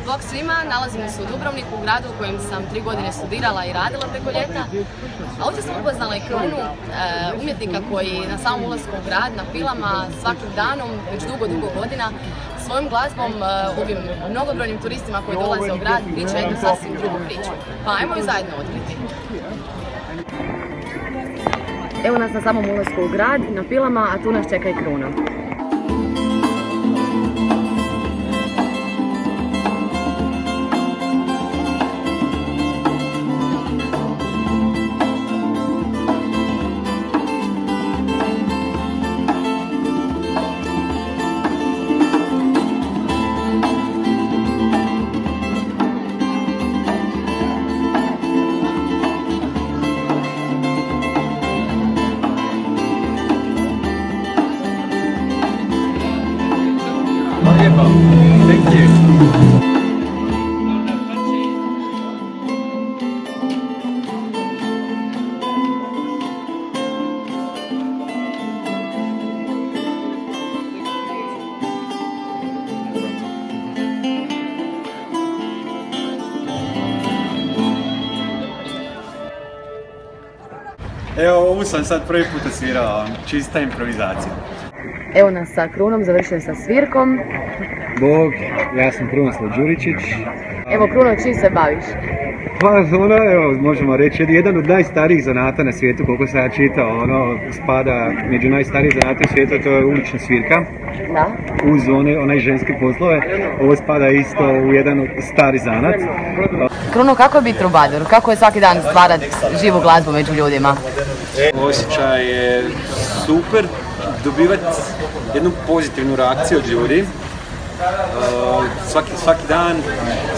Bog svima, nalazimo se u Dubrovniku, u gradu u kojem sam 3 godine studirala i radila preko ljeta. A ovdje sam upoznala i Krunu, umjetnika koji na samom ulasku u grad, na pilama, svakim danom, već dugo godina, svojom glazbom ovim mnogobrojnim turistima koji dolaze u grad priča jednu sasvim drugu priču. Pa ajmo ju zajedno otkriti. Evo nas na samom ulasku u grad, na pilama, a tu nas čeka i Kruna. Thank you. Evo, ovu sam sad prvi put osvirao, čista improvizacija. Evo nas sa Krunom, završili sa svirkom. Bog, ja sam Krunoslav Đuričić. Evo Kruno, čim se baviš? Pa evo, možemo reći, jedan od najstarijih zanata na svijetu, koliko sam ja čitao, spada među najstarijih zanata u svijetu, to je ulična svirka. Da. Uz onaj ženske poslove, ovo spada isto u jedan stari zanat. Kruno, kako je biti trubadur? Kako je svaki dan stvarati živu glazbu među ljudima? Osjećaj je super, dobivati jednu pozitivnu reakciju od ljudi. Svaki dan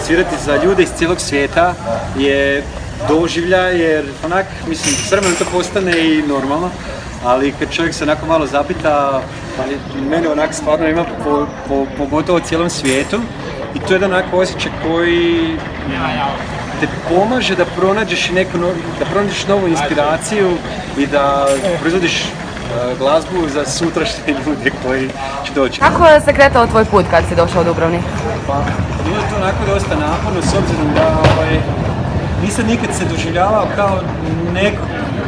svirati za ljude iz cijelog svijeta je doživljaj, jer onak, mislim, s vremenom to postane i normalno, ali kad čovjek se onako malo zapita, mene onak stvarno ima pogotovo u cijelom svijetu, i to je jedan onako osjećaj koji te pomaže da pronađeš novu inspiraciju i da proizvodiš glazbu za sutrašnje ljude koji će doći. Kako se kretao tvoj put kad si došao u Dubrovnik? Pa, bilo je to onako dosta naporno, s obzirom da nisam nikad se doživljavao kao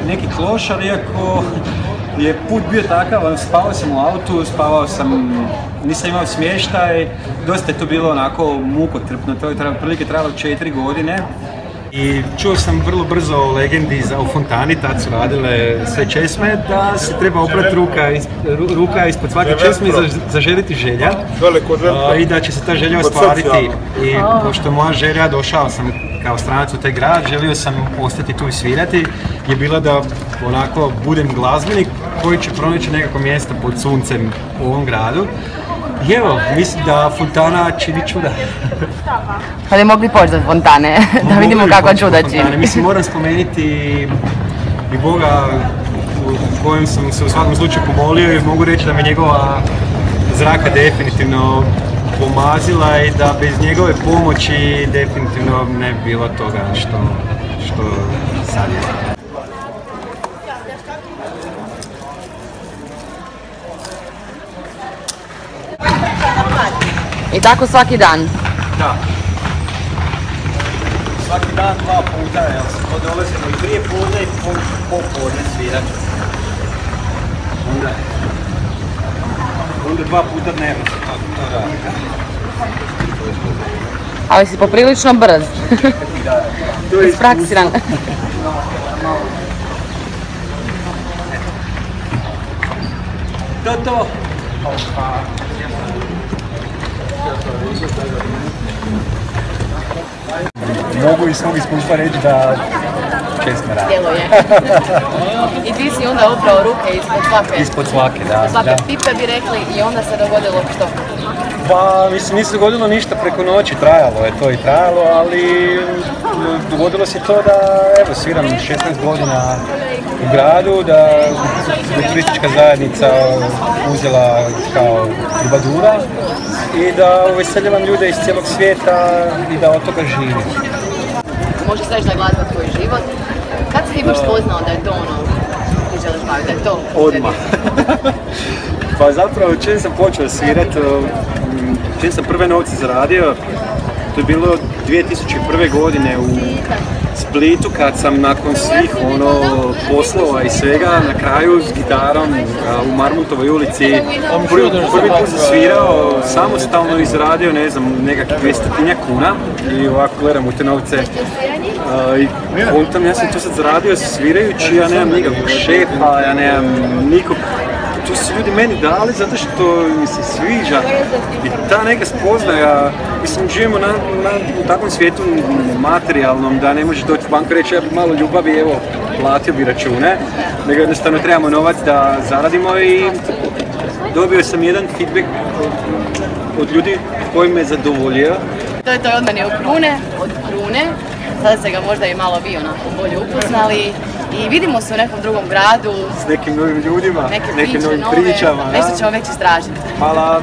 neki klošar, iako je put bio takav, spavao sam u autu, nisam imao smještaj, dosta je to bilo onako mukotrpno, to je prilike trajalo 4 godine. I čuo sam vrlo brzo o legendi u Fontani, tad su radile sve česme, da se treba oprati ruka ispod svake česme i zaželiti želja i da će se ta želja ostvariti. I pošto moja želja, došao sam kao stranac u taj grad, želio sam ostati tu i svirati, je bila da onako budem glazbenik koji će pronaći nekako mjesto pod suncem u ovom gradu. I evo, mislim da Fontana čini čuda. Pa li mogli poći do Fontane, da vidimo kakva čuda čini? Mislim, moram spomenuti i Boga u kojem sam se u svakom slučaju pomolio i mogu reći da me njegova zraka definitivno pomazila i da bez njegove pomoći definitivno ne bi bilo toga što sad je. I tako svaki dan? Da. Svaki dan 2 puta, jel se to dolazimo i prije podne i popodne svirati. Onda 2 puta dnevno se to radi. Ali si poprilično brz. Da. Ispraksiran. To. Mogu iz svog iskustva reći da česme radi. Djeluje. I ti si onda upravo ruke ispod svake? Ispod svake, da. Svake pipe bi rekli i onda se dogodilo što? Pa, mislim, nije se dogodilo ništa preko noći, trajalo je to i trajalo, ali dogodilo se to da, evo, sviram 16 godina u gradu, da je turistička zajednica uzela kao trubadura i da uveseljavam ljude iz cijelog svijeta i da od toga živim. Možeš reći da je glazba tvoj život. Kad si ti baš spoznao da je to ono ti želiš baviti, da je to? Odmah. Pa zapravo čim sam počeo svirat, čim sam prve novce zaradio, to je bilo 2001. godine u Splitu kad sam nakon svih poslova i svega na kraju s gitarom u Marmutovoj ulici prvi put zasvirao, samostalno i zaradio, ne znam, nekakvih 200 kuna i ovako gledam u te novce i kontam, ja sam tu sad zaradio svirajući, ja nemam nikakvog šefa, ja nemam nikog. Tu su ljudi meni dali zato što mi se sviđa i ta neka spoznaja, mislim, živimo u takvom svijetu materijalnom da ne možeš doći u banku i reći ja bi malo ljubavi, evo, platio bi račune, nego jednostavno trebamo novac da zaradimo i dobio sam jedan feedback od ljudi koji me zadovoljio. To je od mene od Krune, sada se ga možda i malo vi onako bolje upoznali. I vidimo se u nekom drugom gradu. S nekim novim ljudima, nekim novim pričama. Nešto ćemo već istražiti. Hvala.